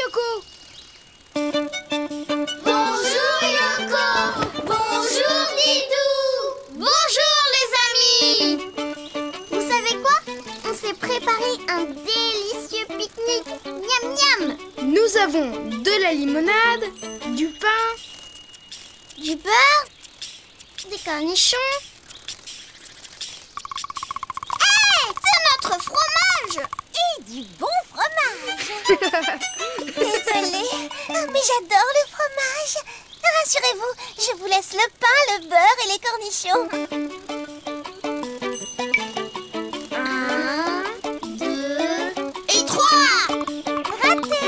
Yoko. Bonjour Yoko. Bonjour Didou. Bonjour les amis. Vous savez quoi? On s'est préparé un délicieux pique-nique. Miam miam. Nous avons de la limonade, du pain, Du beurre, des cornichons. Hé, c'est notre fromage. Et du bon fromage. Désolée, mais j'adore le fromage. Rassurez-vous, je vous laisse le pain, le beurre et les cornichons. 1, 2 et 3. Raté.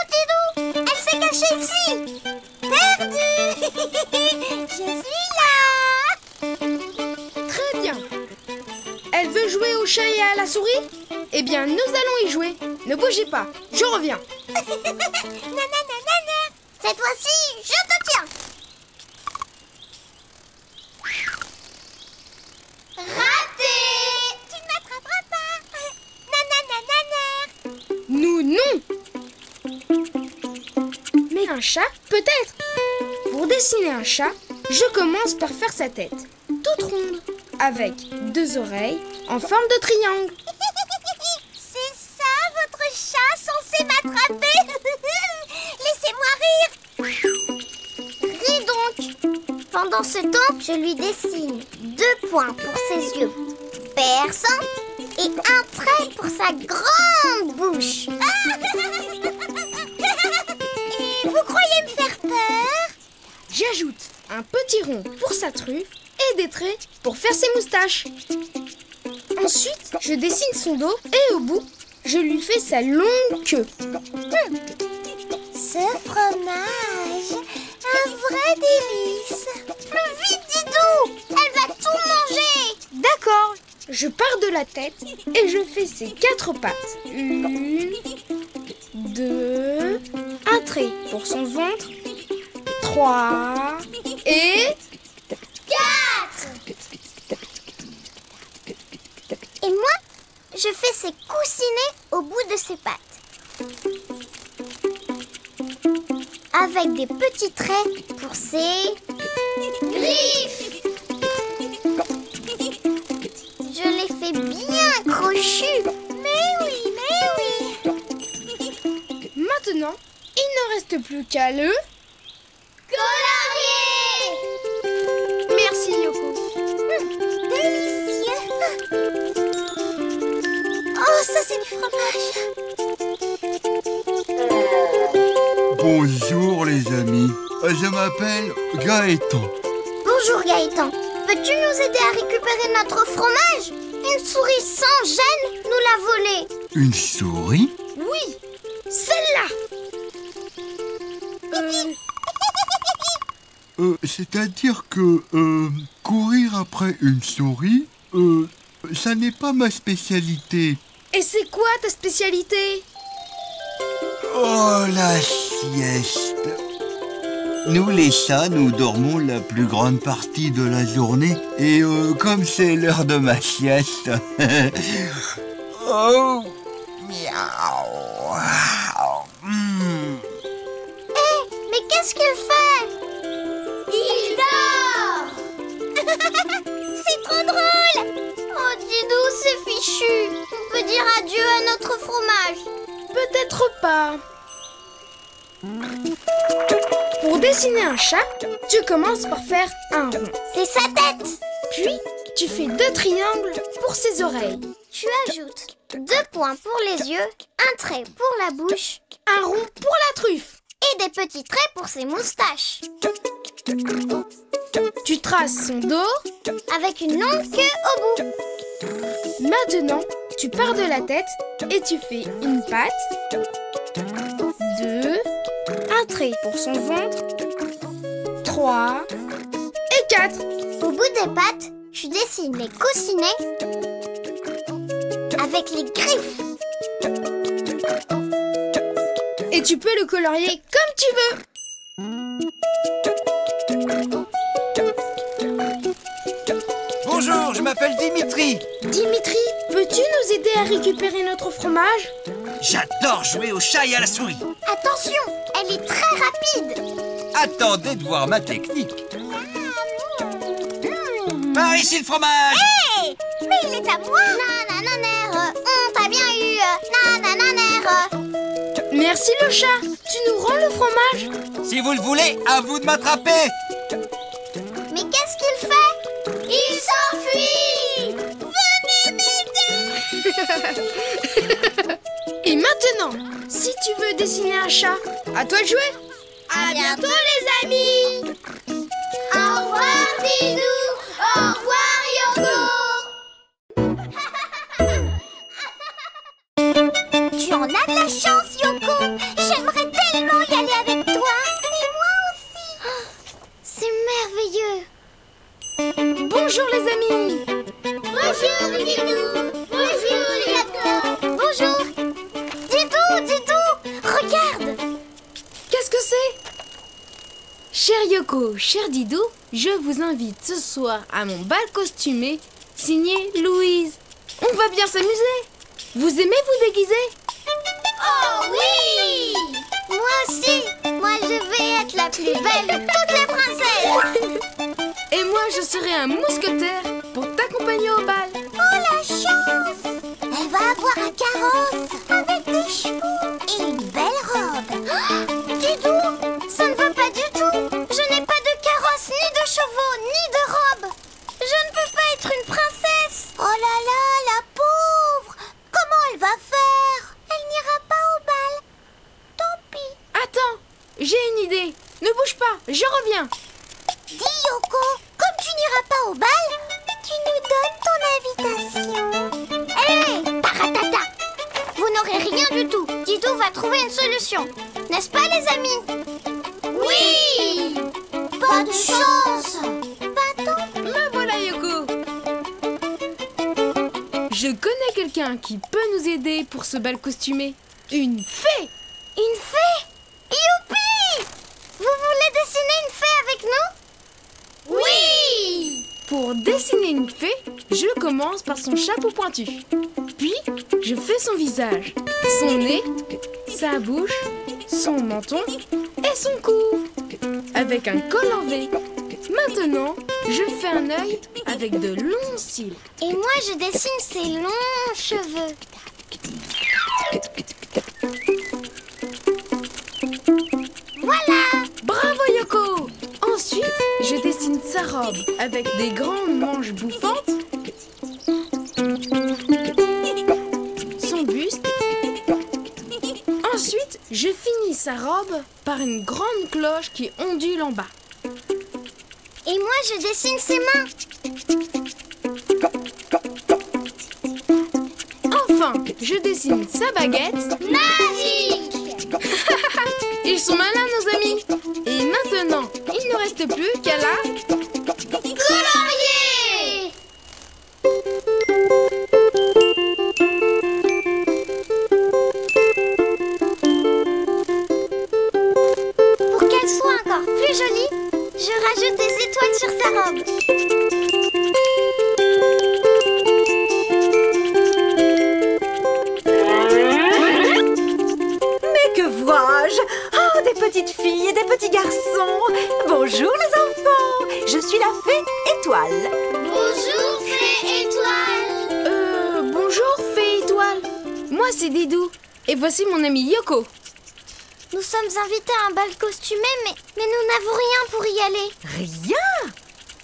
Tidou, elle s'est cachée ici. Perdue. Je suis là. Très bien. Elle veut jouer au chat et à la souris? Eh bien, nous allons y jouer. Ne bougez pas, je reviens. Cette fois-ci, je te tiens. Raté. Tu ne m'attraperas pas. Nous, non. Mais un chat, peut-être. Pour dessiner un chat, je commence par faire sa tête, toute ronde, avec 2 oreilles en forme de triangle. C'est ça, votre chat censé m'attraper. Laissez-moi rire. Ris donc. Pendant ce temps, je lui dessine 2 points pour ses yeux perçants et un trait pour sa grande bouche. Et vous croyez me faire peur? J'ajoute un petit rond pour sa truffe et des traits pour faire ses moustaches. Ensuite, je dessine son dos et au bout, je lui fais sa longue queue. Ce fromage, un vrai délice. Plus vite, Didou, elle va tout manger. D'accord. Je pars de la tête et je fais ses 4 pattes. 1, 2, un trait pour son ventre, 3 et 4. Et moi, je fais ses coussinets au bout de ses pattes. Avec des petits traits pour ses griffes. Je les fais bien crochus. Mais oui. Maintenant, il ne reste plus qu'à le... Colorier. Merci Yoko. Délicieux. Oh, ça c'est du fromage. Bonjour les amis, je m'appelle Gaëtan. Bonjour Gaëtan. Peux-tu nous aider à récupérer notre fromage? Une souris sans gêne nous l'a volé. Une souris? Oui, celle-là. C'est-à-dire que courir après une souris, ça n'est pas ma spécialité. Et c'est quoi ta spécialité? Oh, la sieste. Nous les chats, nous dormons la plus grande partie de la journée. Et comme c'est l'heure de ma sieste... oh, miaou. Mais qu'est-ce qu'il fait? Il dort. C'est trop drôle. Oh Didou, c'est fichu. On peut dire adieu à notre fromage. Peut-être pas. Pour dessiner un chat, tu commences par faire un rond. C'est sa tête. Puis, tu fais 2 triangles pour ses oreilles. Tu ajoutes 2 points pour les yeux, un trait pour la bouche Un rond pour la truffe. et des petits traits pour ses moustaches. Tu traces son dos. Avec une longue queue au bout. Maintenant, tu pars de la tête et tu fais une patte, 2, un trait pour son ventre, 3 et 4. Au bout des pattes, tu dessines les coussinets avec les griffes. Et tu peux le colorier comme tu veux. je m'appelle Dimitri. Dimitri, peux-tu nous aider à récupérer notre fromage? J'adore jouer au chat et à la souris. Attention, elle est très rapide. Attendez de voir ma technique. Par ici le fromage. Hé, mais il est à moi. Nanananer, on t'a bien eu. Nanananer. Merci le chat. Tu nous rends le fromage? Si vous le voulez, à vous de m'attraper. Mais qu'est-ce qu'il fait? Il s'enfuit. Venez m'aider. Et maintenant, si tu veux dessiner un chat, à toi de jouer. À bientôt les amis. Au revoir Didou. Au revoir Yoko. Tu en as de la chance Yoko. J'aimerais tellement y aller avec toi. Et moi aussi. C'est merveilleux. Bonjour les amis. Bonjour Didou. Bonjour Yoko. Bonjour. Didou, regarde. Qu'est-ce que c'est? Cher Yoko, cher Didou, je vous invite ce soir à mon bal costumé signé Louise. On va bien s'amuser. Vous aimez vous déguiser? Oh oui. Moi aussi. Moi je vais être la plus belle de toutes les princesses. Et moi je serai un mousquetaire pour t'accompagner au bal. Oh la chance. Elle va avoir un carrosse avec des chevaux et une belle robe. Didou, ça ne va pas du tout. Je n'ai pas de carrosse, ni de chevaux, ni de robe. Je ne peux pas être une princesse. Oh là là, la pauvre. Comment elle va faire? Elle n'ira pas au bal. Tant pis. Attends, j'ai une idée. Ne bouge pas, je reviens. Dis Yoko, comme tu n'iras pas au bal, tu nous donnes ton invitation. Hé, taratata. Vous n'aurez rien du tout. Didou va trouver une solution. N'est-ce pas les amis? Oui. Pas de chance. Pas tant pis. Me voilà Yoko. Je connais quelqu'un qui peut nous aider pour ce bal costumé. Une fée. Une fée? Youpi! Vous voulez dessiner une fée avec nous? Oui! Pour dessiner une fée, je commence par son chapeau pointu. Puis, je fais son visage, son nez, sa bouche, son menton et son cou. Avec un col en V. Maintenant, je fais un œil avec de longs cils. Et moi, je dessine ses longs cheveux. Voilà! Bravo Yoko! Ensuite, je dessine sa robe avec des grandes manches bouffantes, son buste. Ensuite, je finis sa robe par une grande cloche qui ondule en bas. Et moi, je dessine ses mains. Enfin, je dessine sa baguette. Magique! Ils sont malins nos amis. Et maintenant, il ne reste plus qu'à la... Colorier! Pour qu'elle soit encore plus jolie, je rajoute des étoiles sur sa robe. Mais que vois-je? Oh, des petites filles et des petits garçons. Bonjour les enfants. Je suis la fée Étoile. Bonjour, fée étoile. Bonjour, fée étoile. Moi, c'est Didou. Et voici mon ami Yoko. Nous sommes invités à un bal costumé, mais nous n'avons rien pour y aller. Rien?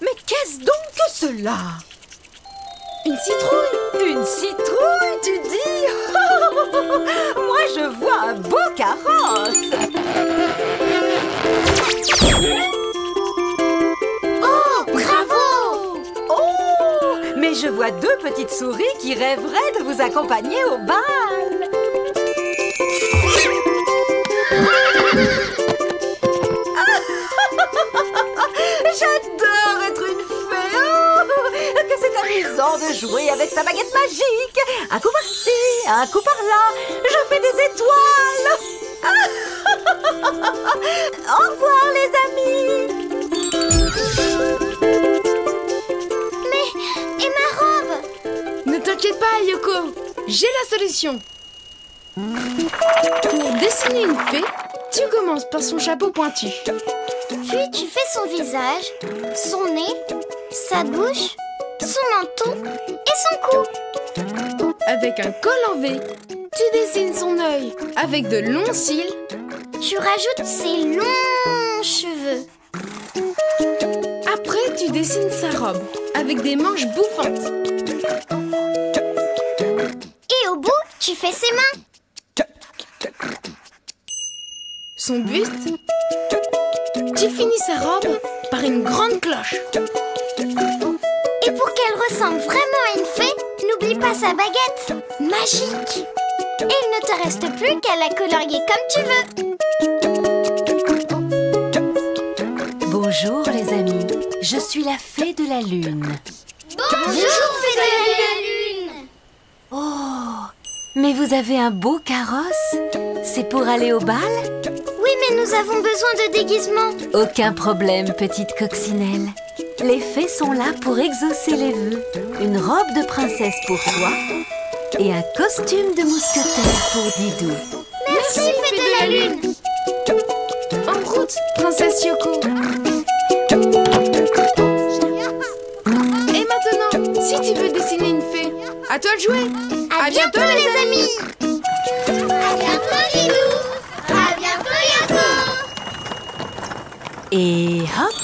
Mais qu'est-ce donc que cela? Une citrouille. Une citrouille, tu dis? Moi, je vois un beau carrosse. Oh, bravo! Oh, mais je vois deux petites souris qui rêveraient de vous accompagner au bal. J'adore être une fée. Oh, que c'est amusant de jouer avec sa baguette magique. Un coup par-ci, un coup par-là. Je fais des étoiles. Au revoir les amis. Mais, et ma Yoko, j'ai la solution. Pour dessiner une fée, tu commences par son chapeau pointu. Puis tu fais son visage, son nez, sa bouche, son menton et son cou. Avec un col en V, tu dessines son œil avec de longs cils. Tu rajoutes ses longs cheveux. Après, tu dessines sa robe avec des manches bouffantes. Et au bout, tu fais ses mains. Son buste. Tu finis sa robe par une grande cloche. Et pour qu'elle ressemble vraiment à une fée, n'oublie pas sa baguette magique. Et il ne te reste plus qu'à la colorier comme tu veux. Bonjour les amis, je suis la fée de la lune. Bonjour, fée de la lune. Oh, mais vous avez un beau carrosse. C'est pour aller au bal? Oui, mais nous avons besoin de déguisement. Aucun problème, petite coccinelle. Les fées sont là pour exaucer les vœux. Une robe de princesse pour toi et un costume de mousquetaire pour Didou. Merci, fée de la lune. En route, princesse Yoko. Et maintenant, si tu veux dessiner une fée, à toi de jouer. À bientôt les amis. À bientôt Didou. À bientôt Yoko. Et hop!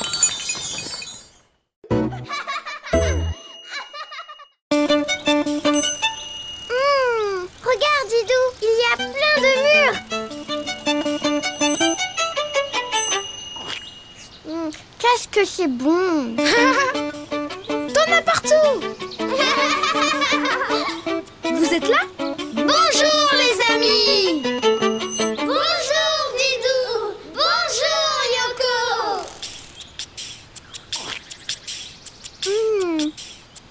Regarde Didou, il y a plein de murs. Qu'est-ce que c'est bon. T'en as partout. Vous êtes là? Bonjour les amis. Bonjour Didou. Bonjour Yoko.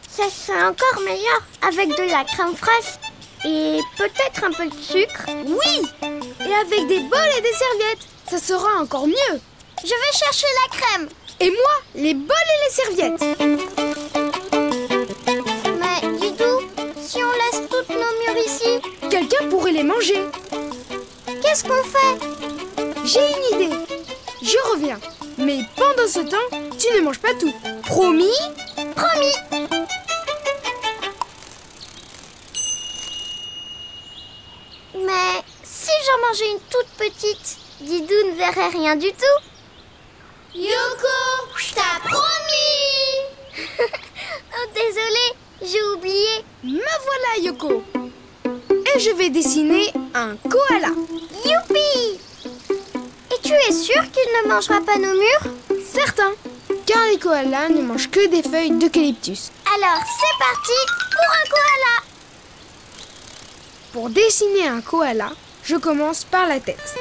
Ça serait encore meilleur avec de la crème fraîche et peut-être un peu de sucre. Oui. Et avec des bols et des serviettes, ça sera encore mieux. Je vais chercher la crème. Et moi, les bols et les serviettes. Mais Didou, si on laisse toutes nos murs ici, Quelqu'un pourrait les manger. qu'est-ce qu'on fait? J'ai une idée. Je reviens. Mais pendant ce temps, tu ne manges pas tout. Promis? Promis. Mais si j'en mangeais une toute petite, Didou ne verrait rien du tout. Yoko, t'as promis. Oh, désolée, j'ai oublié. Me voilà, Yoko. Et je vais dessiner un koala. Youpi. Et tu es sûre qu'il ne mangera pas nos murs? Certain, car les koalas ne mangent que des feuilles d'eucalyptus. Alors c'est parti pour un koala. Pour dessiner un koala, je commence par la tête.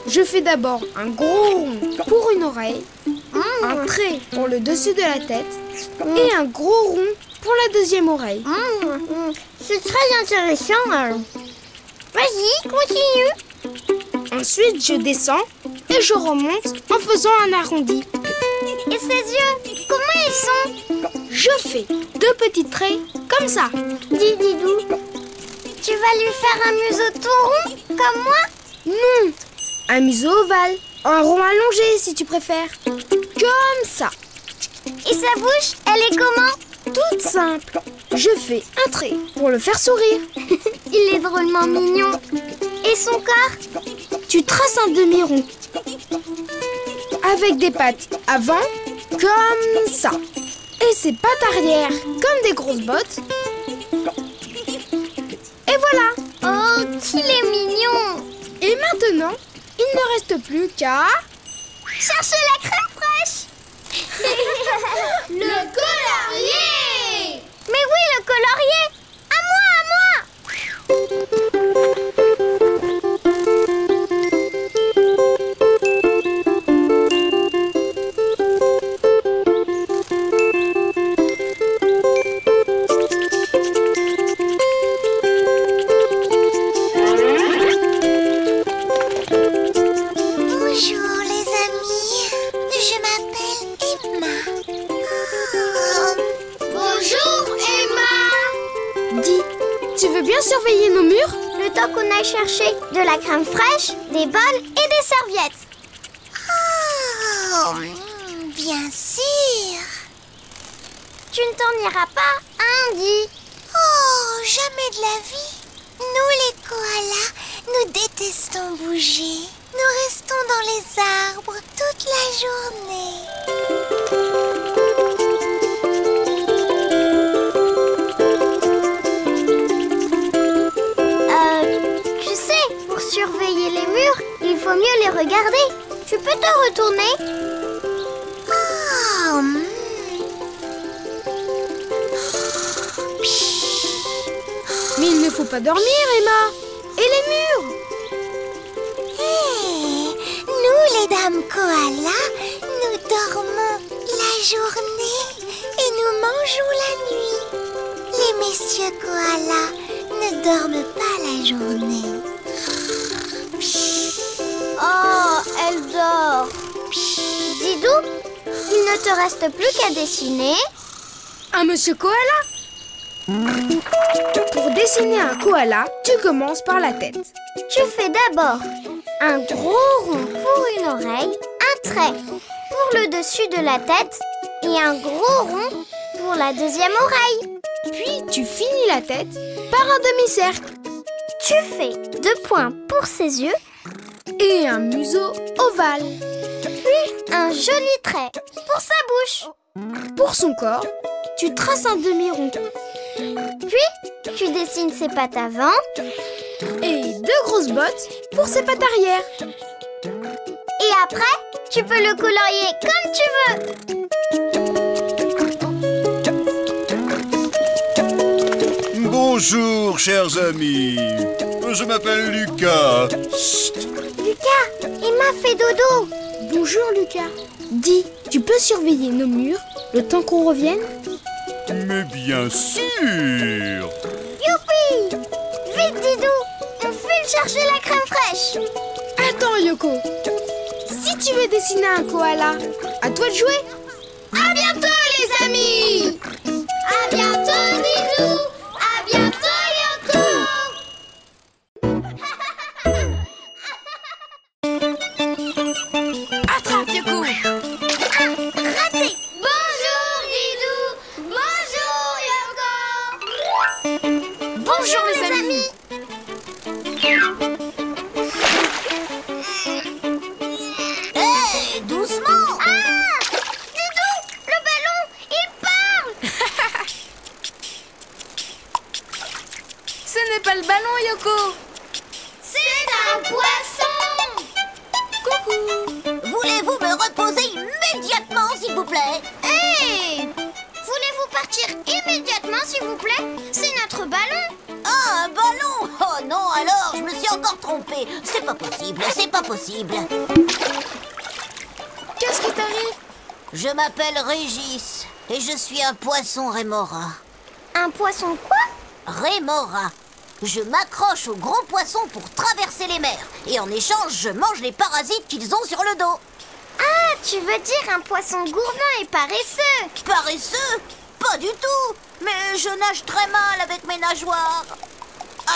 Je fais d'abord un gros rond pour une oreille, un trait pour le dessus de la tête et un gros rond pour la deuxième oreille. C'est très intéressant. Vas-y, continue. Ensuite, je descends et je remonte en faisant un arrondi. Et ses yeux, comment ils sont? Je fais deux petits traits comme ça. Dis Didou, tu vas lui faire un museau tout rond, comme moi? Non, un museau ovale, un rond allongé si tu préfères. Comme ça. Et sa bouche, elle est comment? Toute simple. Je fais un trait pour le faire sourire. Il est drôlement mignon. Et son corps? Tu traces un demi-rond. Avec des pattes avant, comme ça. Et ses pattes arrière, comme des grosses bottes. Et voilà. Oh, qu'il est mignon. Et maintenant, il ne reste plus qu'à... Cherchez la crème fraîche. Le colorier. Mais oui, le colorier. À moi, à moi. Bonjour les amis, je m'appelle Emma. Bonjour Emma. Dis, tu surveiller nos murs? Le temps qu'on aille chercher de la crème fraîche, des bols et des serviettes. Oh, bien sûr. Tu ne t'en iras pas, Andy? Oh, jamais de la vie. Nous, les koalas, nous détestons bouger. Nous restons dans les arbres toute la journée. Tu sais, pour surveiller les murs, il faut mieux les regarder. Tu peux te retourner? Oh, Mais il ne faut pas dormir, Emma. Et les murs? Nous, les dames koalas, nous dormons la journée et nous mangeons la nuit. Les messieurs koalas ne dorment pas la journée. Oh, elle dort. Didou, il ne te reste plus qu'à dessiner Un monsieur koala? Pour dessiner un koala, tu commences par la tête. Tu fais d'abord un gros rond pour une oreille, un trait pour le dessus de la tête et un gros rond pour la deuxième oreille. Puis tu finis la tête par un demi-cercle Tu fais 2 points pour ses yeux, et un museau ovale. puis un joli trait pour sa bouche. Pour son corps, tu traces un demi-rond Puis, tu dessines ses pattes avant. et 2 grosses bottes pour ses pattes arrière. Et après, tu peux le colorier comme tu veux. Bonjour, chers amis. Je m'appelle Lucas. Lucas, Emma fait dodo. Bonjour Lucas. Dis, tu peux surveiller nos murs le temps qu'on revienne? Mais bien sûr. Youpi! Vite, Didou, on file chercher la crème fraîche. Attends Yoko. Si tu veux dessiner un koala, à toi de jouer. À bientôt les amis. À bientôt, Didou. À bientôt, Yoko. Attrape Yoko. Raté. Bonjour, Didou. Bonjour, Yoko. Bonjour les amis. Hey, doucement. Ah, Didou, le ballon, il parle. Ce n'est pas le ballon Yoko. C'est un poisson. Coucou. Voulez-vous me reposer immédiatement, s'il vous plaît? Hey! Voulez-vous partir immédiatement, s'il vous plaît? C'est notre ballon. Ah, un ballon? Oh non, alors, je me suis encore trompée. C'est pas possible, c'est pas possible. Qu'est-ce qui t'arrive? Je m'appelle Régis et je suis un poisson rémora. Un poisson quoi? Rémora. Je m'accroche aux gros poissons pour traverser les mers. Et en échange, je mange les parasites qu'ils ont sur le dos. Ah, tu veux dire un poisson gourmand et paresseux? Paresseux? Pas du tout. Mais je nage très mal avec mes nageoires.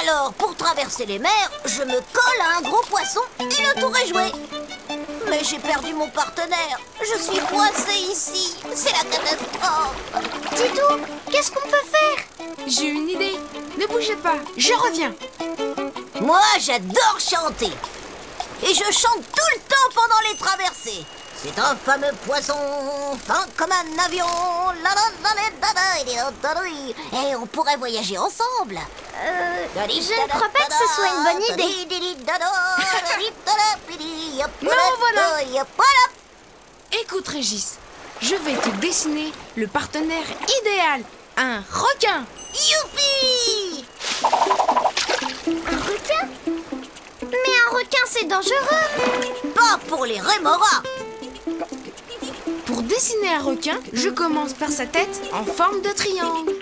Alors, pour traverser les mers, je me colle à un gros poisson et le tour est joué. Mais j'ai perdu mon partenaire. Je suis coincée ici. C'est la catastrophe. Didou, qu'est-ce qu'on peut faire? J'ai une idée. Ne bougez pas, je reviens. Moi, j'adore chanter. Et je chante tout le temps pendant les traversées. C'est un fameux poisson, fin comme un avion. Et on pourrait voyager ensemble. Je ne crois pas que ce soit une bonne idée. Me revoilà. Écoute Régis, je vais te dessiner le partenaire idéal. Un requin. Youpi! Un requin? Mais un requin, c'est dangereux. Pas pour les rémoras. Pour dessiner un requin, je commence par sa tête en forme de triangle.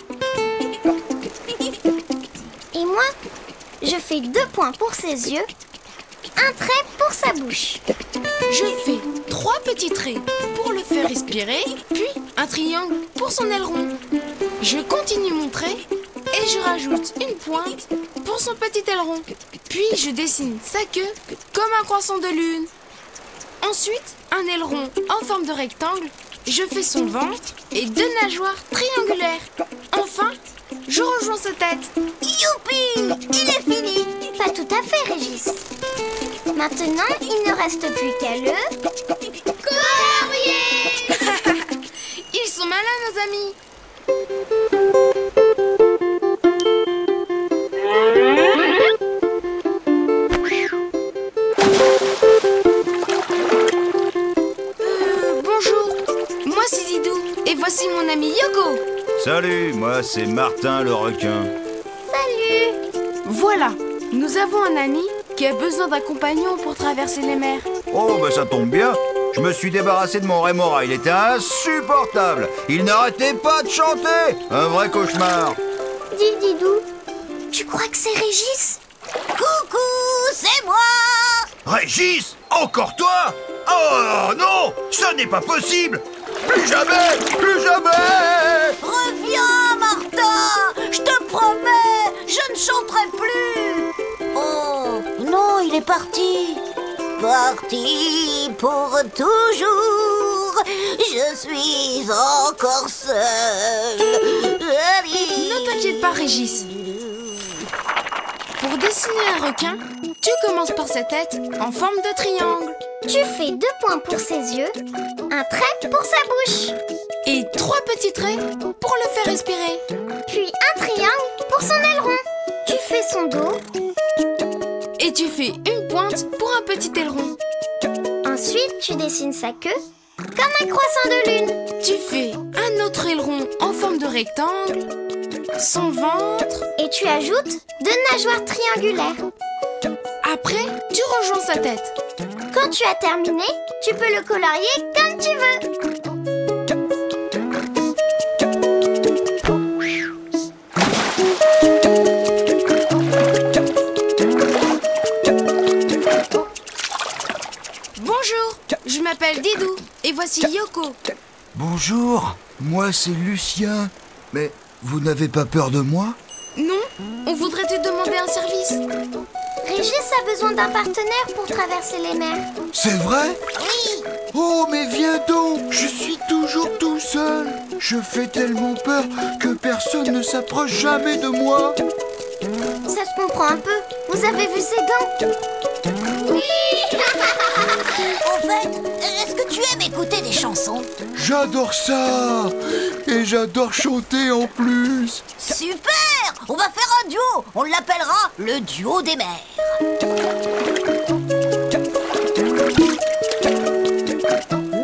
Et moi, je fais 2 points pour ses yeux, un trait pour sa bouche. Je fais 3 petits traits pour le faire respirer, puis un triangle pour son aileron. Je continue mon trait et je rajoute une pointe pour son petit aileron. Puis je dessine sa queue comme un croissant de lune. Ensuite, un aileron en forme de rectangle. Je fais son ventre et deux nageoires triangulaires. Enfin, je rejoins sa tête. Youpi! Il est fini! Pas tout à fait, Régis. Maintenant, il ne reste plus qu'à le... colorier. Ils sont malins, nos amis. Bonjour, moi c'est Didou et voici mon ami Yoko. Salut, moi c'est Martin le requin. Salut. Voilà, nous avons un ami qui a besoin d'un compagnon pour traverser les mers. Oh, bah ça tombe bien. Je me suis débarrassé de mon rémora, il était insupportable. Il n'arrêtait pas de chanter. Un vrai cauchemar. Dis, Didou, tu crois que c'est Régis? Coucou, c'est moi! Régis, encore toi? Oh non, ce n'est pas possible. Plus jamais, plus jamais. Reviens, Martin! Je te promets, je ne chanterai plus! Oh, non, il est parti! Parti pour toujours, je suis encore seule. Ne t'inquiète pas, Régis. Pour dessiner un requin, tu commences par sa tête en forme de triangle. Tu fais 2 points pour ses yeux, un trait pour sa bouche, Et 3 petits traits pour le faire respirer. puis un triangle pour son aileron. Tu fais son dos, Et tu fais une pointe pour un petit aileron. ensuite tu dessines sa queue comme un croissant de lune. Tu fais un autre aileron en forme de rectangle, son ventre. Et tu ajoutes 2 nageoires triangulaires. Après, tu rejoins sa tête. Quand tu as terminé, tu peux le colorier comme tu veux. Bonjour, je m'appelle Didou et voici Yoko. Bonjour, moi c'est Lucien. Mais vous n'avez pas peur de moi? Non, on voudrait te demander un service. Régis a besoin d'un partenaire pour traverser les mers. C'est vrai? Oui. Oh, mais viens donc! Je suis toujours tout seul. Je fais tellement peur que personne ne s'approche jamais de moi. Ça se comprend un peu. Vous avez vu ses gants? Oui. En fait, est-ce que tu aimes écouter des chansons? J'adore ça! Et j'adore chanter en plus. Super! On va faire un duo. On l'appellera le duo des mers.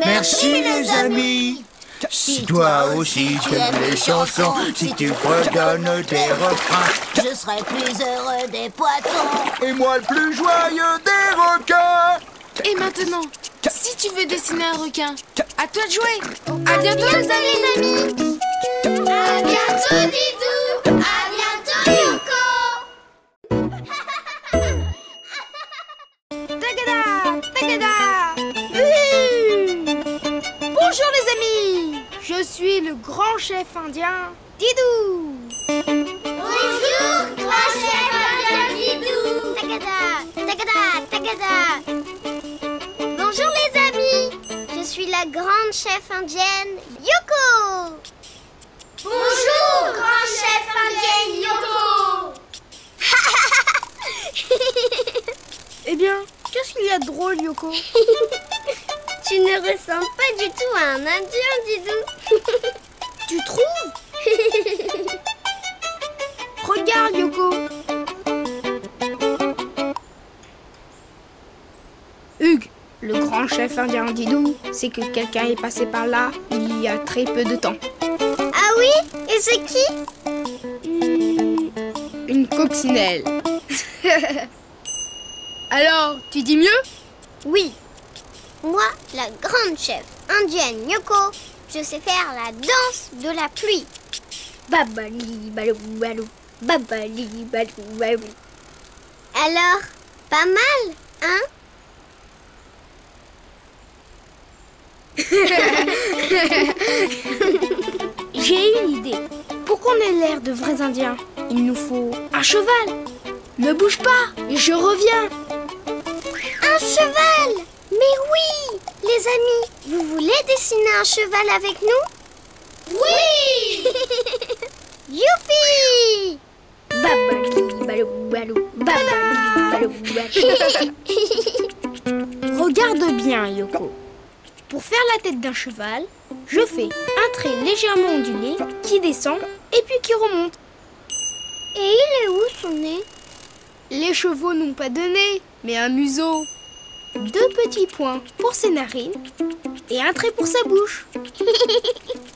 Merci les amis. Si toi aussi tu aimes les chansons, si tu fredonnes des refrains, je serai plus heureux des poissons. et moi le plus joyeux des requins. Et maintenant, si tu veux dessiner un requin, à toi de jouer. À bientôt les amis. À bientôt, Didou. À bientôt, Yoko. Tagada, tagada. Bonjour les amis. Je suis le grand chef indien, Didou. Bonjour, grand chef indien Didou. Tagada, tagada, tagada. Bonjour les amis. Je suis la grande chef indienne Yoko. Bonjour, grand chef indienne Yoko. Eh bien, qu'est-ce qu'il y a de drôle, Yoko? Tu ne ressembles pas du tout à un indien, Didou. Tu trouves? Regarde, Yoko. Hugues, le grand chef indien Didou, c'est que quelqu'un est passé par là il y a très peu de temps. Ah oui? Et c'est qui? Une coccinelle. Alors, tu dis mieux? Oui. Moi, la grande chef indienne Yoko, je sais faire la danse de la pluie. Babali balou balou, babali balou balou. Alors, pas mal, hein? J'ai une idée. Pour qu'on ait l'air de vrais Indiens, il nous faut un cheval. Ne bouge pas, je reviens. Un cheval! Mais oui! Les amis, vous voulez dessiner un cheval avec nous? Oui! Youpi! Regarde bien, Yoko. Pour faire la tête d'un cheval, je fais un trait légèrement ondulé qui descend et puis qui remonte. Et il est où son nez? Les chevaux n'ont pas de nez, mais un museau. 2 petits points pour ses narines et un trait pour sa bouche.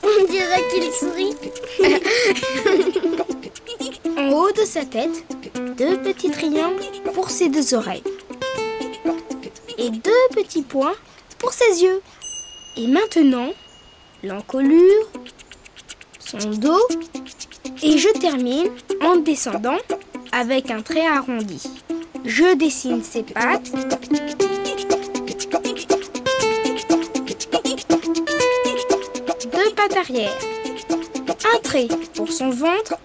On dirait qu'il sourit. En haut de sa tête, 2 petits triangles pour ses 2 oreilles. Et 2 petits points pour ses yeux. Et maintenant, l'encolure, son dos, et je termine en descendant avec un trait arrondi. Je dessine ses pattes. Deux pattes arrière. Un trait pour son ventre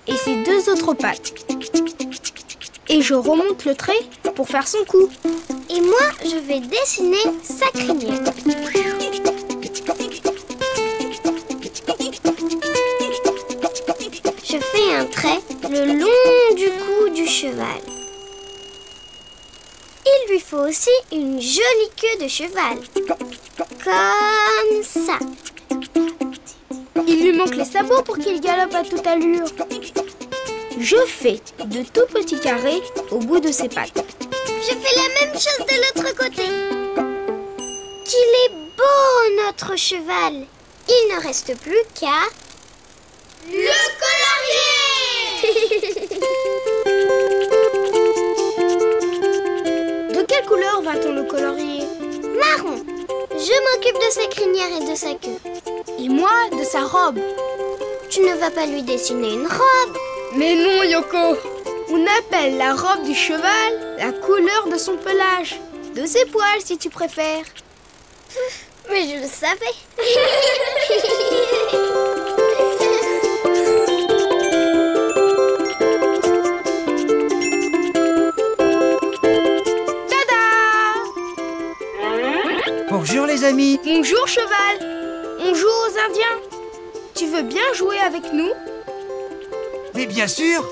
et ses 2 autres pattes. Et je remonte le trait pour faire son cou. Et moi, je vais dessiner sa crinière. Je fais un trait le long du cou du cheval. Il lui faut aussi une jolie queue de cheval. Comme ça. Il lui manque les sabots pour qu'il galope à toute allure. Je fais de tout petits carrés au bout de ses pattes. Je fais la même chose de l'autre côté. Qu'il est beau, notre cheval. Il ne reste plus qu'à... le colorier. De quelle couleur va-t-on le colorier? Marron. Je m'occupe de sa crinière et de sa queue. Et moi, de sa robe. Tu ne vas pas lui dessiner une robe. Mais non, Yoko. On appelle la robe du cheval la couleur de son pelage. De ses poils, si tu préfères. Mais je le savais. Bonjour les amis. Bonjour, cheval. On joue aux Indiens. Tu veux bien jouer avec nous? Mais bien sûr.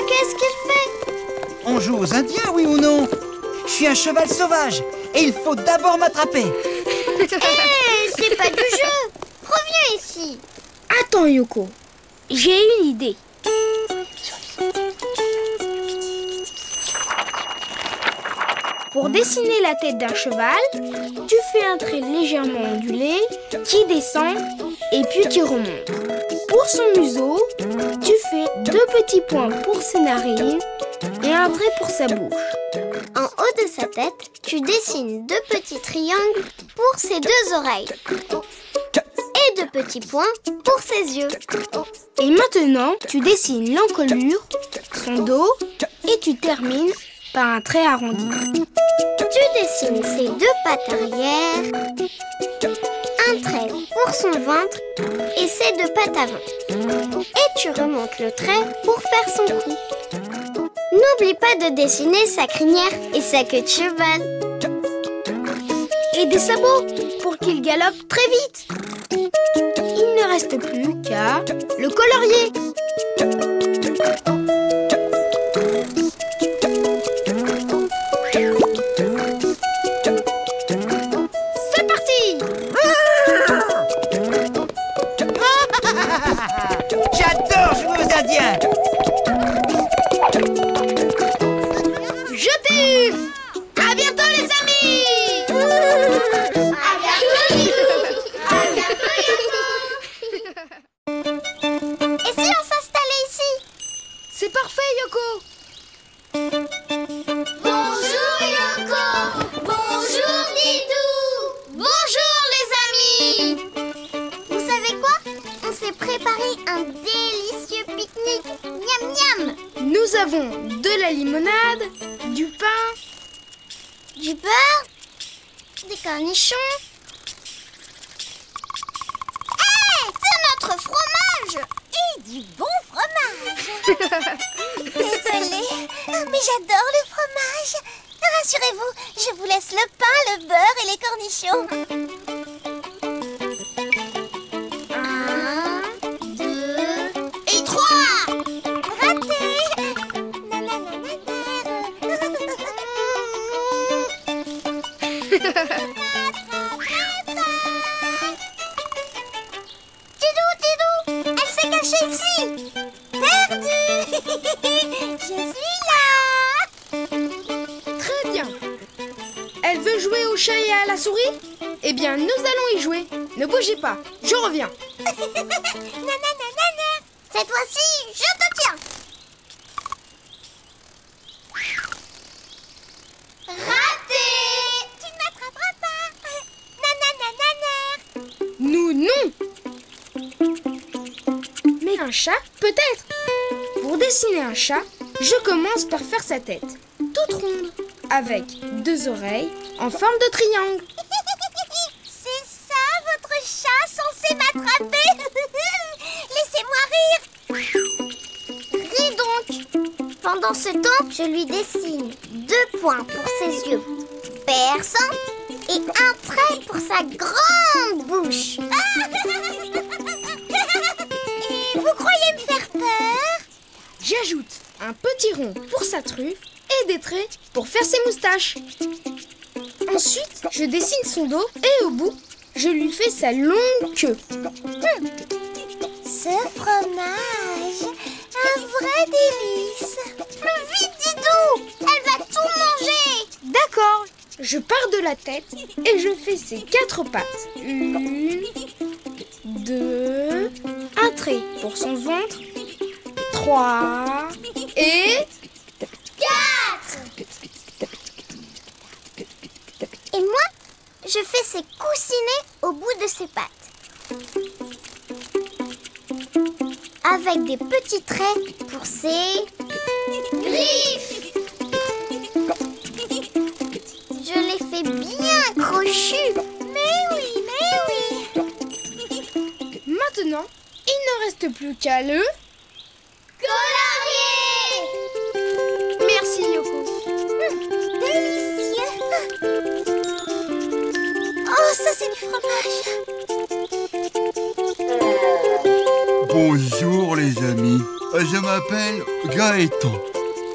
Qu'est-ce qu'il fait? On joue aux Indiens, oui ou non? Je suis un cheval sauvage et il faut d'abord m'attraper. Hé, c'est pas du jeu. Reviens ici. Attends, Yoko. J'ai une idée. Pour dessiner la tête d'un cheval, tu fais un trait légèrement ondulé qui descend et puis qui remonte. Pour son museau, tu fais 2 petits points pour ses narines et un trait pour sa bouche. En haut de sa tête, tu dessines 2 petits triangles pour ses 2 oreilles. Et 2 petits points pour ses yeux. Et maintenant, tu dessines l'encolure, son dos et tu termines par un trait arrondi. Tu dessines ses 2 pattes arrière, un trait pour son ventre et ses 2 pattes avant. Et tu remontes le trait pour faire son cou. N'oublie pas de dessiner sa crinière et sa queue de cheval. Et des sabots pour qu'il galope très vite. Il ne reste plus qu'à le colorier. C'est parti! J'adore jouer aux Indiens. Je t'ai eu! À bientôt les amis! À bientôt, À bientôt, Et si on s'installait ici? C'est parfait, Yoko! Bonjour Yoko. Bonjour Didou. Bonjour les amis. Vous savez quoi? On s'est préparé un délicieux pique-nique. Miam miam. Nous avons de la limonade, du pain, Du beurre, des cornichons. Hé, c'est fromage et du bon fromage. Désolée, mais j'adore le fromage. Rassurez-vous, je vous laisse le pain, le beurre et les cornichons. 1, 2 et 3. Raté. Tidou, elle s'est cachée ici. Perdu. Je suis là. Très bien. Elle veut jouer au chat et à la souris? Eh bien, nous allons y jouer. Ne bougez pas, je reviens. Cette fois-ci, je te tiens. Raté. Tu ne m'attraperas pas. Nous, non. Mais un chat, peut-être. Pour dessiner un chat, je commence par faire sa tête, toute ronde, avec 2 oreilles en forme de triangle. C'est ça, votre chat censé m'attraper. Laissez-moi rire. Ris donc. Pendant ce temps, je lui dessine 2 points pour ses yeux perçants et un trait pour sa grande bouche. Et vous croyez me faire peur? J'ajoute un petit rond pour sa truffe et des traits pour faire ses moustaches. Ensuite, je dessine son dos et au bout, je lui fais sa longue queue. Ce fromage, un vrai délice. Plus vite, Didou, elle va tout manger. D'accord. Je pars de la tête et je fais ses 4 pattes. 1, 2, un trait pour son ventre, 3 et 4. Et moi, je fais ses coussinets au bout de ses pattes. Avec des petits traits pour ses griffes. Je les fais bien crochues. Mais oui. maintenant, il ne reste plus qu'à le... colorier. Merci Yoko. Délicieux. Oh, ça c'est du fromage. Bonjour les amis, je m'appelle Gaëtan.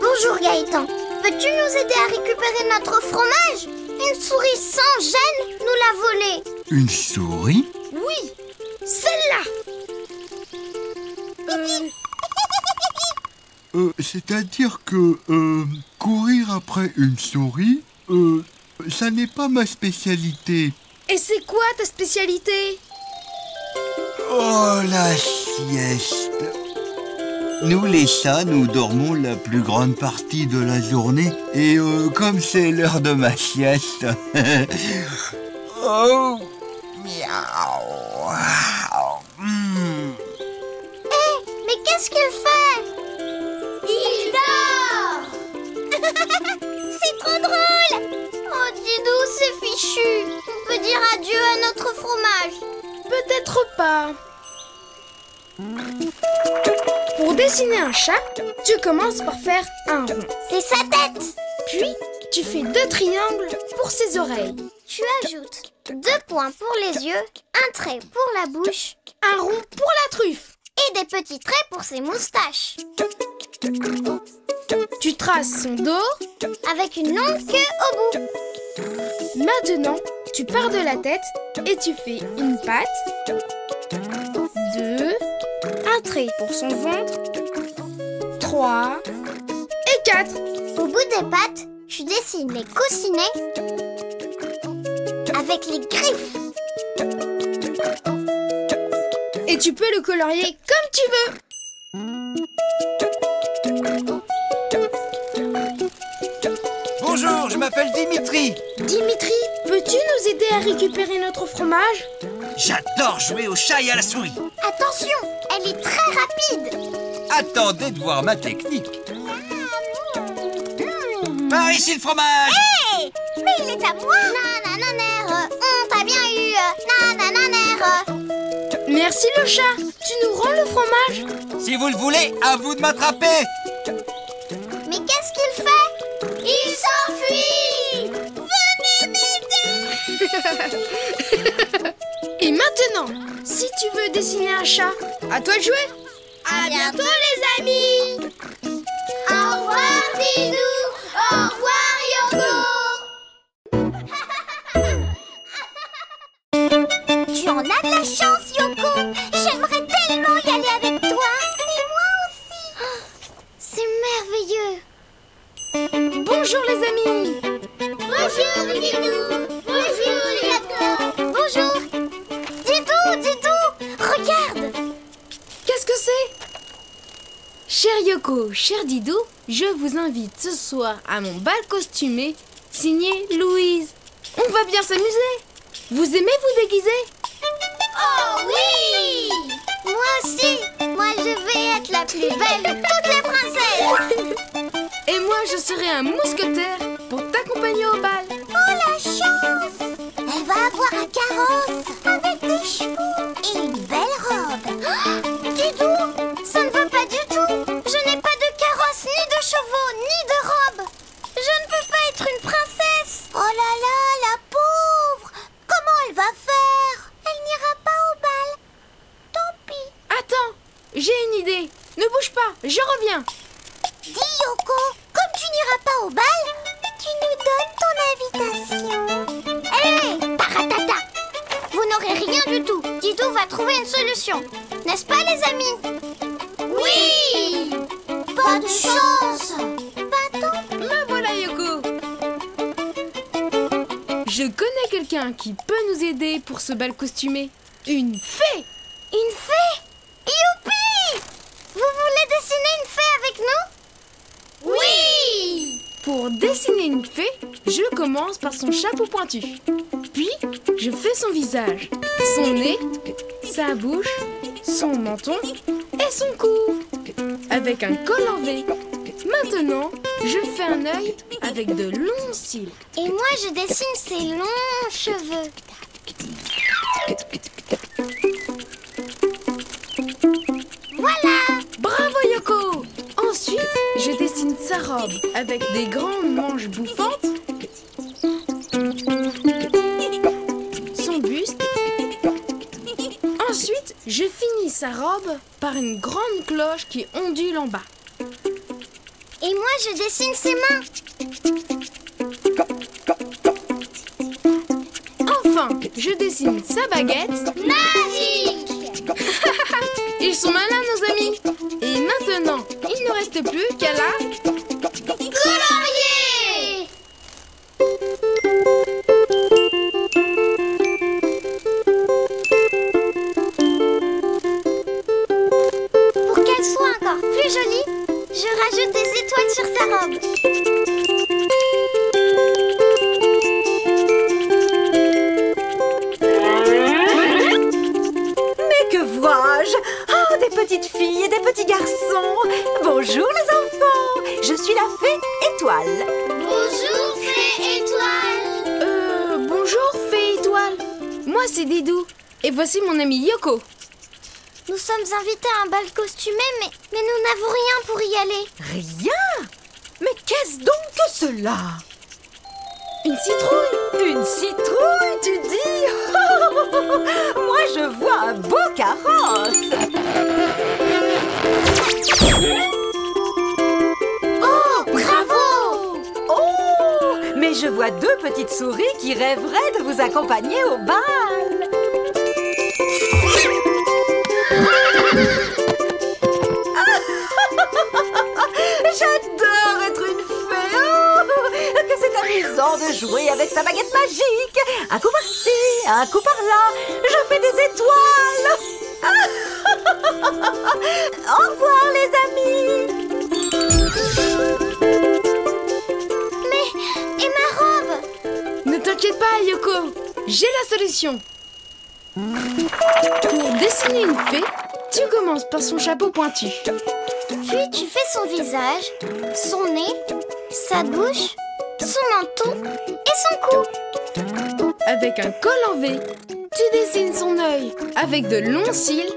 Bonjour Gaëtan. Peux-tu nous aider à récupérer notre fromage? Une souris sans gêne nous l'a volé. Une souris? Oui, celle-là. C'est-à-dire que courir après une souris, ça n'est pas ma spécialité. Et c'est quoi ta spécialité? Oh, la sieste. Nous les chats, nous dormons la plus grande partie de la journée. Et comme c'est l'heure de ma sieste... oh, miaou. Mais qu'est-ce qu'il fait? Il dort. C'est trop drôle. Oh Didou, c'est fichu. On peut dire adieu à notre fromage. Peut-être pas. Pour dessiner un chat, tu commences par faire un rond. C'est sa tête. Puis, tu fais 2 triangles pour ses oreilles. Tu ajoutes 2 points pour les yeux, un trait pour la bouche Un rond pour la truffe. et des petits traits pour ses moustaches. Tu traces son dos. Avec une longue queue au bout. Maintenant, tu pars de la tête et tu fais une patte, 2, un trait pour son ventre, 3 et 4. Au bout des pattes, tu dessines les coussinets avec les griffes. Et tu peux le colorier comme tu veux. Bonjour, je m'appelle Dimitri. Dimitri, peux-tu nous aider à récupérer notre fromage? J'adore jouer au chat et à la souris. Attention, elle est très rapide. Attendez de voir ma technique. Par ici le fromage. Hé, mais il est à moi. Nanananer, on t'a bien eu. Nanananer. Mais Merci le chat. Tu nous rends le fromage? Si vous le voulez, à vous de m'attraper. Mais qu'est-ce qu'il fait? Il s'enfuit! Venez m'aider! Et maintenant, si tu veux dessiner un chat, à toi de jouer. À bientôt les amis! Au revoir Didou! Au revoir Yoko! Tu en as de la chance Yoko! J'aimerais tellement y aller avec toi! Et moi aussi! C'est merveilleux! Bonjour les amis. Bonjour Didou! Bonjour Yoko! Bonjour! Didou! Regarde! Qu'est-ce que c'est? Cher Yoko, cher Didou, je vous invite ce soir à mon bal costumé signé Louise. On va bien s'amuser. Vous aimez vous déguiser? Oh oui! Moi aussi! Moi je vais être la plus belle de toutes les princesses! Et moi je serai un mousquetaire pour t'accompagner au bal. Oh la chance! Elle va avoir un carrosse avec des chevaux et une belle robe. Didou, ça ne va pas du tout. Je n'ai pas de carrosse, ni de chevaux, ni de robe. Je ne peux pas être une princesse. Oh là là, la pauvre! Comment elle va faire? Elle n'ira pas au bal. Tant pis. Attends, j'ai une idée. Ne bouge pas, je reviens. Dis Yoko, comme tu n'iras pas au bal, tu nous donnes ton invitation. Hé, paratata! Vous n'aurez rien du tout. Didou va trouver une solution. N'est-ce pas les amis? Oui! Pas de chance! Pas tant pis. Me voilà Yoko. Je connais quelqu'un qui peut nous aider pour ce bal costumé. Une fée. Une fée? Youpi! Vous voulez dessiner une fée avec nous? Oui! Pour dessiner une fée, je commence par son chapeau pointu. Puis, je fais son visage, son nez, sa bouche, son menton et son cou. Avec un col en V. Maintenant, je fais un œil avec de longs cils. Et moi, je dessine ses longs cheveux. Voilà! Bravo Yoko! Ensuite, je dessine sa robe avec des grandes manches bouffantes, son buste. Ensuite, je finis sa robe par une grande cloche qui ondule en bas. Et moi, je dessine ses mains. Enfin, je dessine sa baguette. Magique! Ils sont malins nos amis. Et maintenant, il ne reste plus qu'à la... Colorier! Pour qu'elle soit encore plus jolie, je rajoute des étoiles sur sa robe. Mais que vois-je? Oh, des petites filles et des petits garçons. Bonjour les enfants. Je suis la fée Étoile. Bonjour, fée Étoile! Bonjour fée étoile. Moi c'est Didou. Et voici mon ami Yoko. Nous sommes invités à un bal costumé, mais nous n'avons rien pour y aller. Rien? Mais qu'est-ce donc que cela? Une citrouille. Une citrouille, tu dis? Moi, je vois un beau carrosse. Oh, bravo! Oh, mais je vois deux petites souris qui rêveraient de vous accompagner au bal. J'adore être une fée. Oh, que c'est amusant de jouer avec sa baguette magique. Un coup par-ci, un coup par-là. Je fais des étoiles. Au revoir les amis. Mais, et ma robe? Ne t'inquiète pas Yoko. J'ai la solution. Pour dessiner une fée, tu commences par son chapeau pointu. Puis tu fais son visage, son nez, sa bouche, son menton et son cou. avec un col en V. Tu dessines son œil avec de longs cils.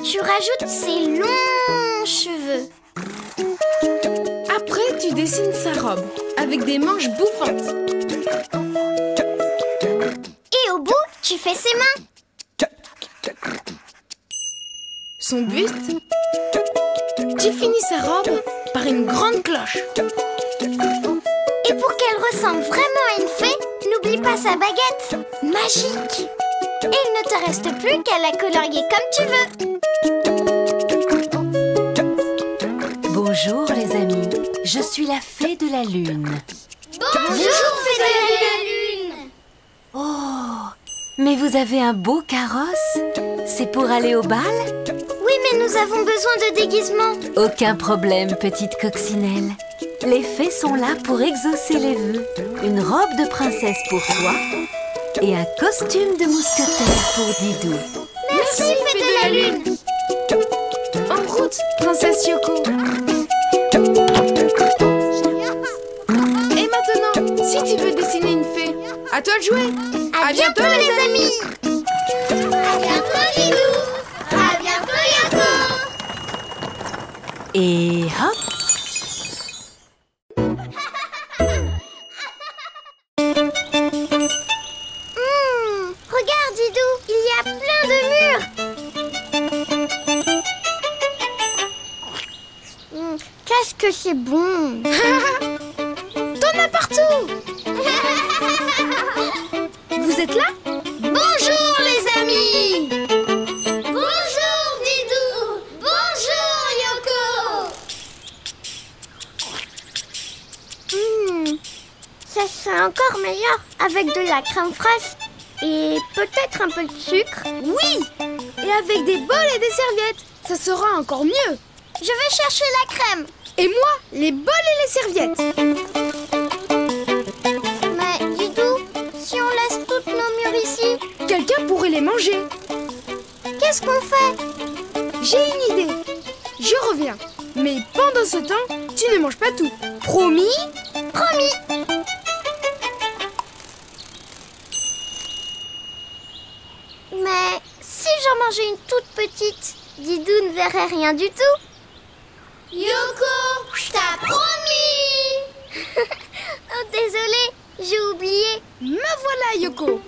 Tu rajoutes ses longs cheveux. Après, tu dessines sa robe avec des manches bouffantes. Et au bout, tu fais ses mains. Son buste. Tu finis sa robe par une grande cloche. Et pour qu'elle ressemble vraiment à une fée, n'oublie pas sa baguette magique. Et il ne te reste plus qu'à la colorier comme tu veux. Bonjour les amis, je suis la fée de la lune. Bonjour, fée de la lune. Oh, mais vous avez un beau carrosse. C'est pour aller au bal? Oui, mais nous avons besoin de déguisement. Aucun problème, petite coccinelle. Les fées sont là pour exaucer les vœux. Une robe de princesse pour toi et un costume de mousquetaire pour Didou. Merci, fée de la lune. En route, princesse Yoko. Et maintenant, si tu veux dessiner une fée, à toi de jouer. À bientôt, les amis. À bientôt, Didou. À bientôt, Yoko. Et hop! Regarde, Didou, il y a plein de murs. Qu'est-ce que c'est bon. T'en as partout. Vous êtes là? Bonjour, les amis. Bonjour, Didou. Bonjour, Yoko. Ça serait encore meilleur avec de la crème fraîche et peut-être un peu de sucre. Oui. Et avec des bols et des serviettes, ça sera encore mieux. Je vais chercher la crème. Et moi, les bols et les serviettes. Mais Didou, si on laisse toutes nos murs ici, Quelqu'un pourrait les manger. qu'est-ce qu'on fait? J'ai une idée. Je reviens. Mais pendant ce temps, tu ne manges pas tout. Promis? Promis. Mais si j'en mangeais une toute petite, Didou ne verrait rien du tout. Yoko, t'as promis. Oh, désolée, j'ai oublié. Me voilà, Yoko.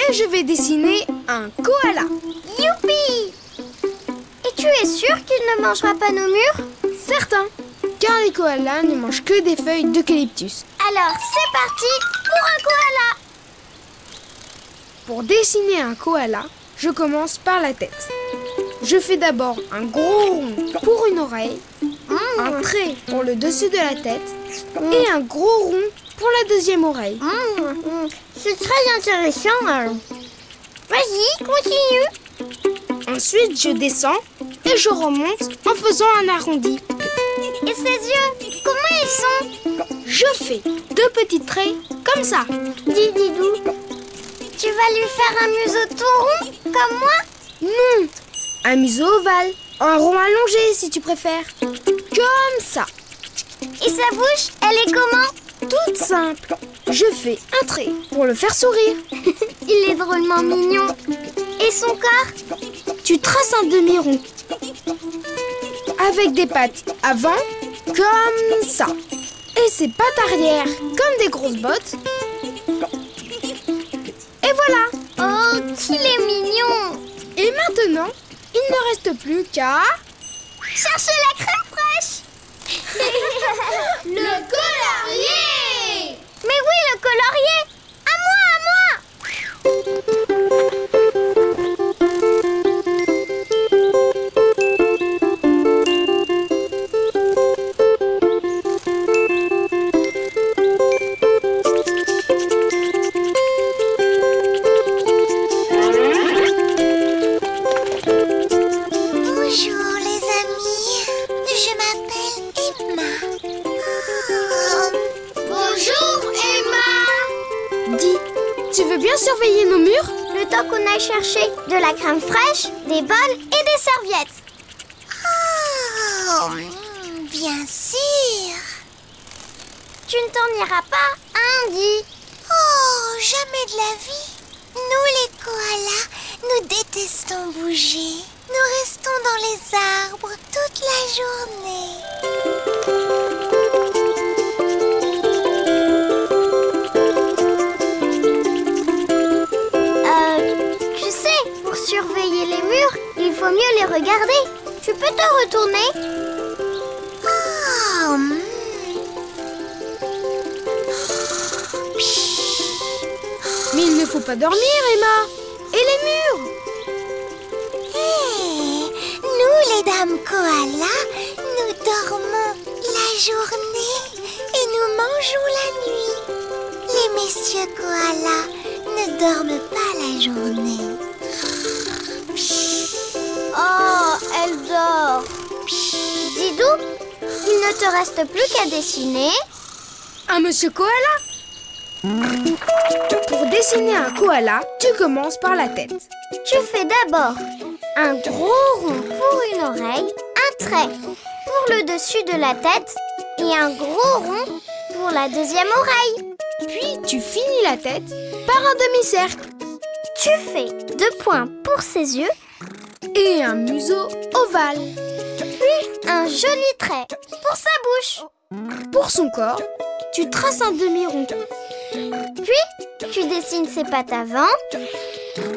Et je vais dessiner un koala. Youpi. Et tu es sûre qu'il ne mangera pas nos murs? Certain, car les koalas ne mangent que des feuilles d'eucalyptus. Alors c'est parti pour un koala. Pour dessiner un koala, je commence par la tête. Je fais d'abord un gros rond pour une oreille, un trait pour le dessus de la tête et un gros rond pour la deuxième oreille. C'est très intéressant. Vas-y, continue. Ensuite, je descends et je remonte en faisant un arrondi. Et ses yeux, comment ils sont? Je fais deux petits traits comme ça. Dis Didou, tu vas lui faire un museau tout rond comme moi? Non, un museau ovale, un rond allongé si tu préfères. Comme ça. Et sa bouche, elle est comment? Toute simple. Je fais un trait pour le faire sourire. Il est drôlement mignon. Et son corps? Tu traces un demi-rond avec des pattes avant, comme ça. Et ses pattes arrière, comme des grosses bottes. Et voilà. Oh, qu'il est mignon. Et maintenant, il ne reste plus qu'à... Cherchez la crème fraîche. Le colorier. Mais oui, le colorier. À moi, à moi. Bonjour les amis, je m'appelle Emma. Bonjour Emma. Dis, tu veux bien surveiller nos murs? Le temps qu'on aille chercher de la crème fraîche, des bols et des serviettes. Oh, bien sûr. Tu ne t'en iras pas, hein, Di? Oh, jamais de la vie. Nous, les koalas, nous détestons bouger. Nous restons dans les arbres toute la journée. Tu sais, pour surveiller les murs, il faut mieux les regarder. Tu peux te retourner? Oh, Mais il ne faut pas dormir, Emma. Et les murs? Nous, les dames koalas, nous dormons la journée et nous mangeons la nuit. Les messieurs koalas ne dorment pas la journée. Oh, elle dort. Didou, il ne te reste plus qu'à dessiner. Un monsieur koala? Pour dessiner un koala, tu commences par la tête. Tu fais d'abord un gros rond pour une oreille, un trait pour le dessus de la tête et un gros rond pour la deuxième oreille. Puis tu finis la tête par un demi-cercle Tu fais 2 points pour ses yeux, et un museau ovale. puis un joli trait pour sa bouche. Pour son corps, tu traces un demi-rond Puis, tu dessines ses pattes avant.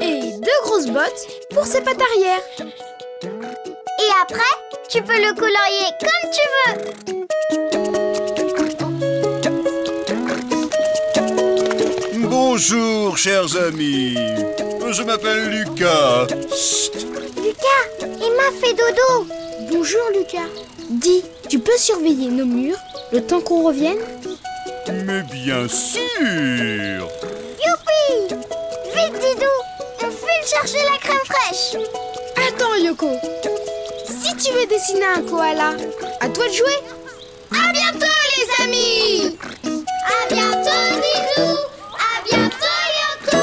et 2 grosses bottes pour ses pattes arrière. Et après, tu peux le colorier comme tu veux. Bonjour, chers amis. Je m'appelle Lucas. Lucas, Emma fait dodo. Bonjour Lucas. Dis, tu peux surveiller nos murs le temps qu'on revienne? Mais bien sûr. Youpi! Vite, Didou, on file chercher la crème fraîche. Attends Yoko. Si tu veux dessiner un koala, à toi de jouer. À bientôt les amis. À bientôt, Didou. À bientôt, Yoko.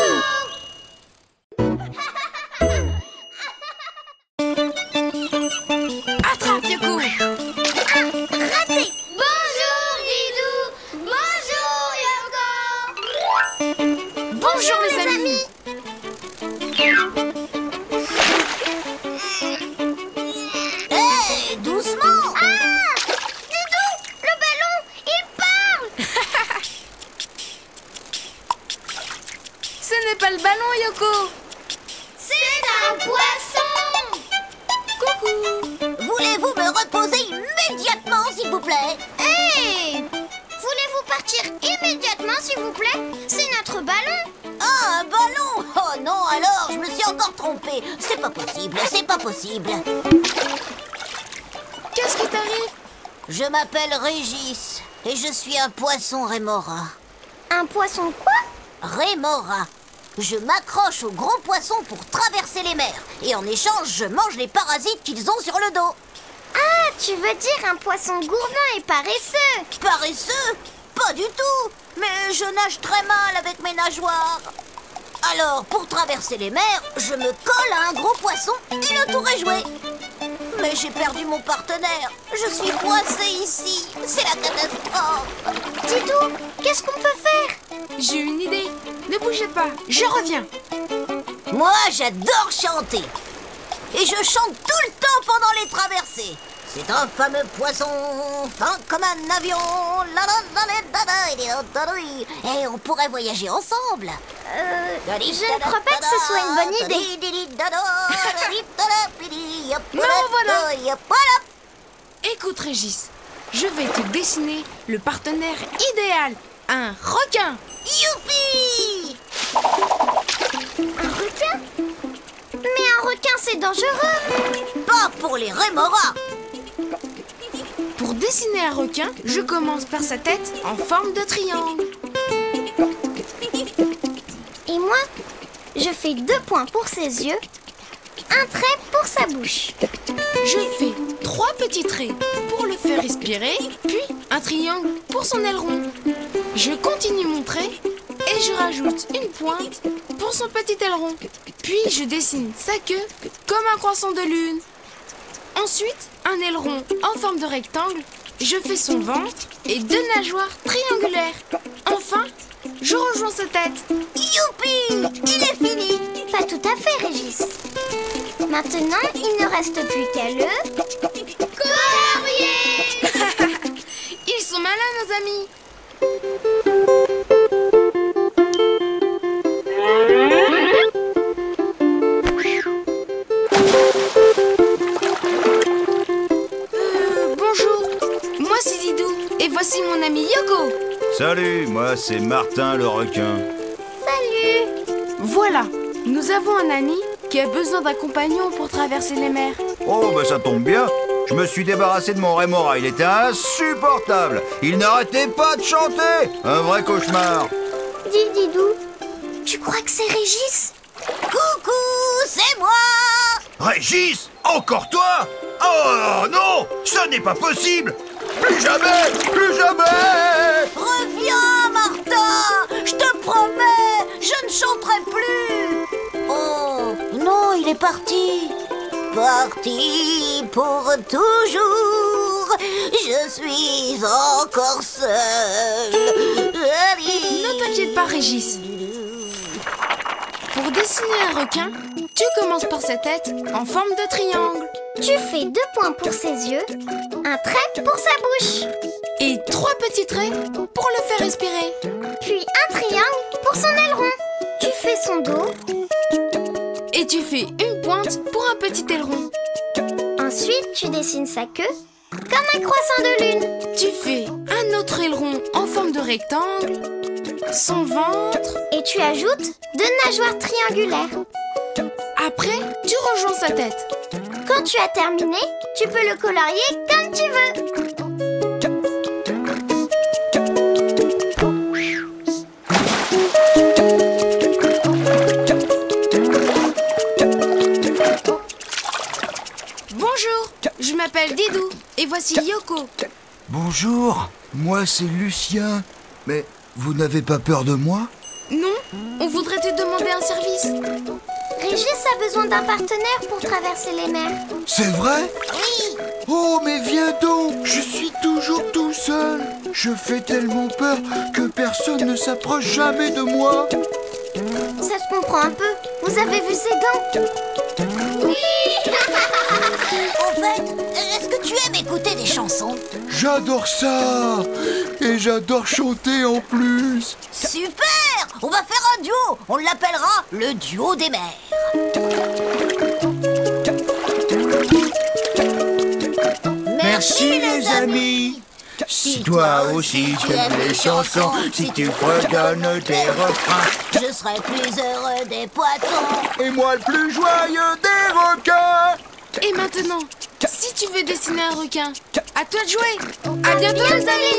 Attrape Yoko. Raté. Bonjour, Didou. Bonjour, Yoko. Bonjour les amis. Hé, doucement. Ah! Didou, le ballon, il parle. Ce n'est pas le ballon Yoko. C'est un poisson. Coucou. Voulez-vous me reposer immédiatement, s'il vous plaît? Hé! Voulez-vous partir immédiatement, s'il vous plaît? C'est notre ballon. Ah, un ballon? Oh non, alors, je me suis encore trompée. C'est pas possible, c'est pas possible. Qu'est-ce qui t'arrive? Je m'appelle Régis et je suis un poisson rémora. Un poisson quoi? Rémora. Je m'accroche aux gros poissons pour traverser les mers. Et en échange, je mange les parasites qu'ils ont sur le dos. Ah, tu veux dire un poisson gourmand et paresseux? Paresseux? Pas du tout. Mais je nage très mal avec mes nageoires. Alors, pour traverser les mers, je me colle à un gros poisson et le tour est joué. Mais j'ai perdu mon partenaire. Je suis coincée ici. C'est la catastrophe. Didou, qu'est-ce qu'on peut faire? J'ai une idée. Ne bougez pas, je reviens. Moi, j'adore chanter. Et je chante tout le temps pendant les traversées. C'est un fameux poisson, fin comme un avion. Et on pourrait voyager ensemble. Je ne crois pas que ce soit une bonne idée. Me revoilà. Écoute Régis, je vais te dessiner le partenaire idéal. Un requin. Youpi! Un requin? Mais un requin, c'est dangereux. Pas pour les rémoras. Pour dessiner un requin, je commence par sa tête en forme de triangle. Et moi, je fais 2 points pour ses yeux, un trait pour sa bouche. Je fais 3 petits traits pour le faire respirer, puis un triangle pour son aileron. Je continue mon trait et je rajoute une pointe pour son petit aileron. Puis je dessine sa queue comme un croissant de lune. Ensuite, un aileron en forme de rectangle. Je fais son ventre et 2 nageoires triangulaires. Enfin, je rejoins sa tête. Youpi! Il est fini! Pas tout à fait, Régis. Maintenant, il ne reste plus qu'à le... colorier. Ils sont malins, nos amis. Bonjour, moi c'est Didou et voici mon ami Yoko. Salut, moi c'est Martin le requin. Salut. Voilà, nous avons un ami qui a besoin d'un compagnon pour traverser les mers. Oh, bah ça tombe bien. Je me suis débarrassé de mon rémora, il était insupportable. Il n'arrêtait pas de chanter. Un vrai cauchemar. Dis, Didou, tu crois que c'est Régis? Coucou, c'est moi! Régis, encore toi? Oh non, ça n'est pas possible. Plus jamais, plus jamais. Reviens, Martin! Je te promets, je ne chanterai plus! Oh, non, il est parti! Parti pour toujours! Je suis encore seule! Ne t'inquiète pas, Régis. Pour dessiner un requin, tu commences par sa tête en forme de triangle. Tu fais 2 points pour ses yeux, un trait pour sa bouche, Et 3 petits traits pour le faire respirer. puis un triangle pour son aileron. Tu fais son dos, Et tu fais une pointe pour un petit aileron. ensuite tu dessines sa queue comme un croissant de lune. Tu fais un autre aileron en forme de rectangle, son ventre. Et tu ajoutes 2 nageoires triangulaires. Après, tu rejoins sa tête. Quand tu as terminé, tu peux le colorier comme tu veux. Bonjour, je m'appelle Didou et voici Yoko. Bonjour, moi c'est Lucien. Mais vous n'avez pas peur de moi? Non, on voudrait te demander un service. Régis a besoin d'un partenaire pour traverser les mers. C'est vrai? Oui! Oh, mais viens donc! Je suis toujours tout seul. Je fais tellement peur que personne ne s'approche jamais de moi. Ça se comprend un peu. Vous avez vu ses gants? Oui. Au fait, est-ce que tu aimes écouter des chansons? J'adore ça! Et j'adore chanter en plus. Super! On va faire un duo! On l'appellera le duo des mers. Merci les amis. Si toi aussi tu aimes les chansons, si tu fredonnes tes refrains, je serai plus heureux des poissons. et moi le plus joyeux des requins. Et maintenant, si tu veux dessiner un requin, à toi de jouer. À bientôt les amis.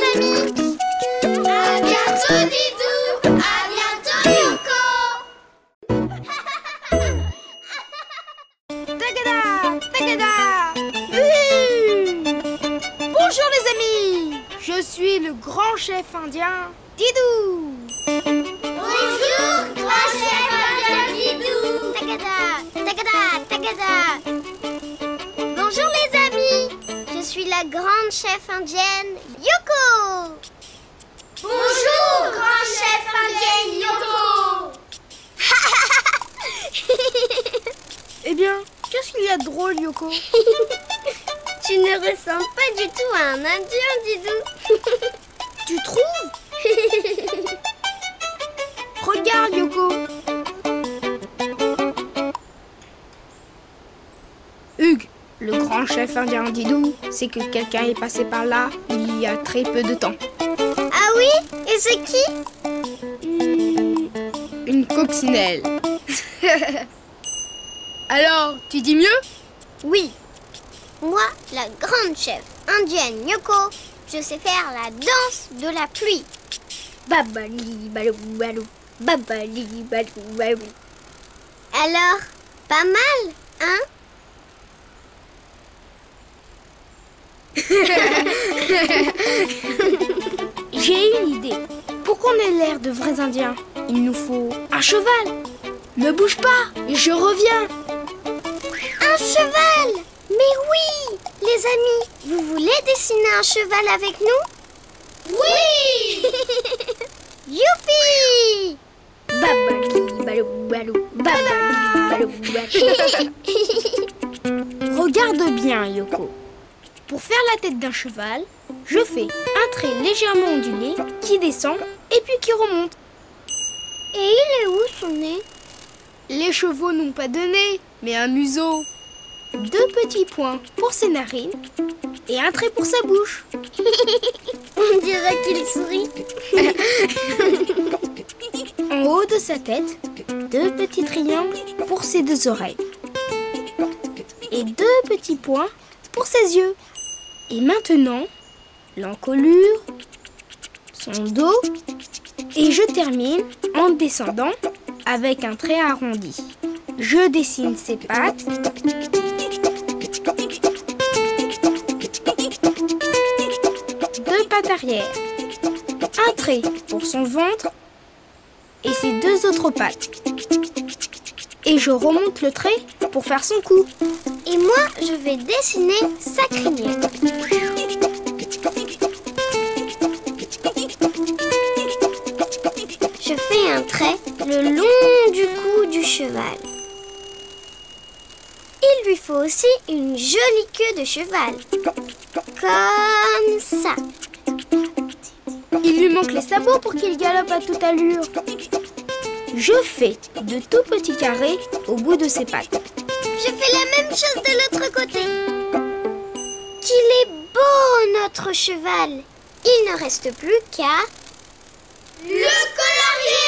À bientôt, Didou. À bientôt, Yoko. Tagada, tagada. Bonjour les amis. Je suis le grand chef indien, Didou. Bonjour, grand chef indien Didou. Tagada, tagada, tagada. Bonjour les amis. Je suis la grande chef indienne, Yoko. Bonjour, grand chef indienne Yoko. Eh bien, qu'est-ce qu'il y a de drôle, Yoko? Tu ne ressembles pas du tout à un indien, Didou. Tu trouves? Regarde, Yoko. Hugues, le grand chef indien Didou, c'est que quelqu'un est passé par là il y a très peu de temps. Ah oui? Et c'est qui? Une coccinelle. Alors, tu dis mieux? Oui. Moi, la grande chef indienne Yoko, je sais faire la danse de la pluie. Babali balou balou, babali balou balou. Alors, pas mal, hein? J'ai une idée. Pour qu'on ait l'air de vrais Indiens, il nous faut un cheval. Ne bouge pas, je reviens. Un cheval! Mais oui! Les amis, vous voulez dessiner un cheval avec nous? Oui! Youpi! Regarde bien, Yoko. Pour faire la tête d'un cheval, je fais un trait légèrement ondulé qui descend et puis qui remonte. Et il est où son nez? Les chevaux n'ont pas de nez, mais un museau. 2 petits points pour ses narines et un trait pour sa bouche. On dirait qu'il sourit. En haut de sa tête, 2 petits triangles pour ses 2 oreilles. Et 2 petits points pour ses yeux. Et maintenant, l'encolure, son dos, et je termine en descendant avec un trait arrondi. Je dessine ses pattes. Deux pattes arrière. Un trait pour son ventre et ses 2 autres pattes. Et je remonte le trait pour faire son cou. Et moi, je vais dessiner sa crinière. Je fais un trait le long du cou du cheval. Il lui faut aussi une jolie queue de cheval. Comme ça. Il lui manque les sabots pour qu'il galope à toute allure. Je fais de tout petits carrés au bout de ses pattes. Je fais la même chose de l'autre côté. Qu'il est beau, notre cheval. Il ne reste plus qu'à... le colorier.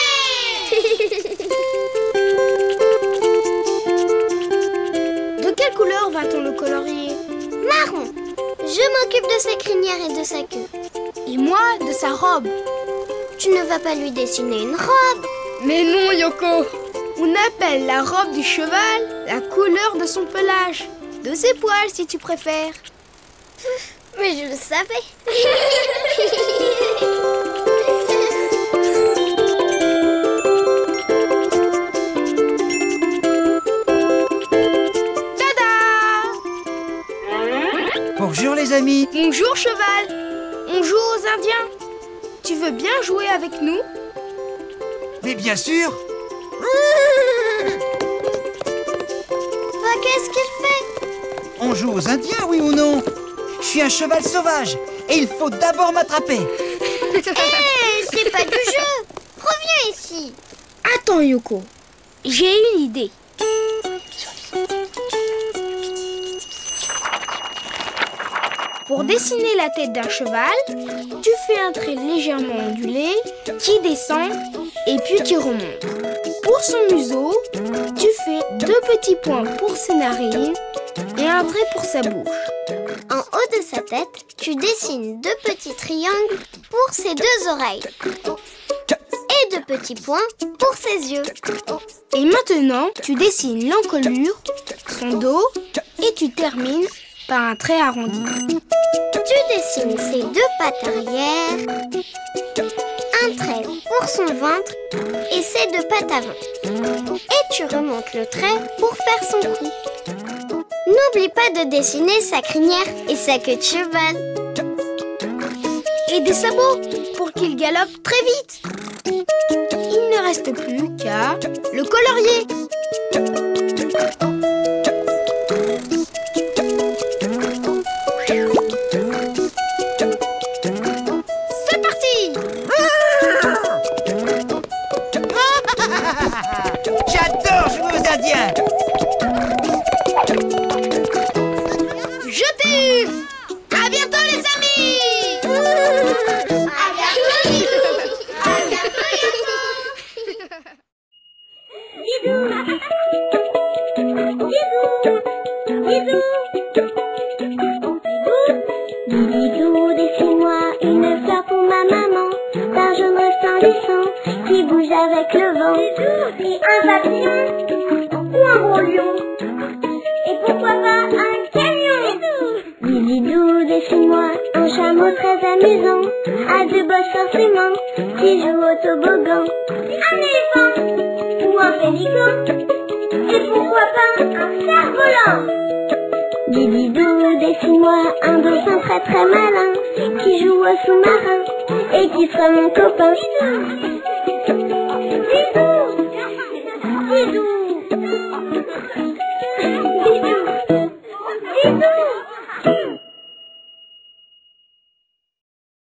De quelle couleur va-t-on le colorier? Marron. Je m'occupe de sa crinière et de sa queue. Et moi, de sa robe. Tu ne vas pas lui dessiner une robe? Mais non, Yoko. On appelle la robe du cheval la couleur de son pelage. De ses poils, si tu préfères. Mais je le savais. Tada! Bonjour les amis. Bonjour, cheval. On joue aux Indiens. Tu veux bien jouer avec nous? Mais bien sûr. Qu'est-ce qu'il fait? On joue aux Indiens, oui ou non? Je suis un cheval sauvage et il faut d'abord m'attraper. Hé, c'est pas du jeu. Reviens ici. Attends, Yoko. J'ai une idée. Pour dessiner la tête d'un cheval, tu fais un trait légèrement ondulé qui descend et puis qui remonte. Pour son museau, tu fais 2 petits points pour ses narines et un trait pour sa bouche. En haut de sa tête, tu dessines 2 petits triangles pour ses 2 oreilles. Et 2 petits points pour ses yeux. Et maintenant, tu dessines l'encolure, son dos et tu termines par un trait arrondi. Tu dessines ses 2 pattes arrière, un trait pour son ventre et ses 2 pattes avant. Et tu remontes le trait pour faire son cou. N'oublie pas de dessiner sa crinière et sa queue de cheval. Et des sabots pour qu'il galope très vite. Il ne reste plus qu'à le colorier. C'est parti! J'adore jouer aux Indiens. Je t'ai eu! À bientôt les amis! À bientôt! À Bidou, dessine-moi une fleur pour ma maman, d'un jaune resplendissant qui bouge avec le vent. Un papillon ou un gros lion, et pourquoi pas un camion. Bidou, dessine-moi un chameau très amusant, à 2 beaux instruments qui jouent au toboggan. Un éléphant ou un pélican, et pourquoi pas un cerf-volant. Bidou, dessine-moi un dauphin très très malin qui joue au sous-marin et qui sera mon copain. Bidou.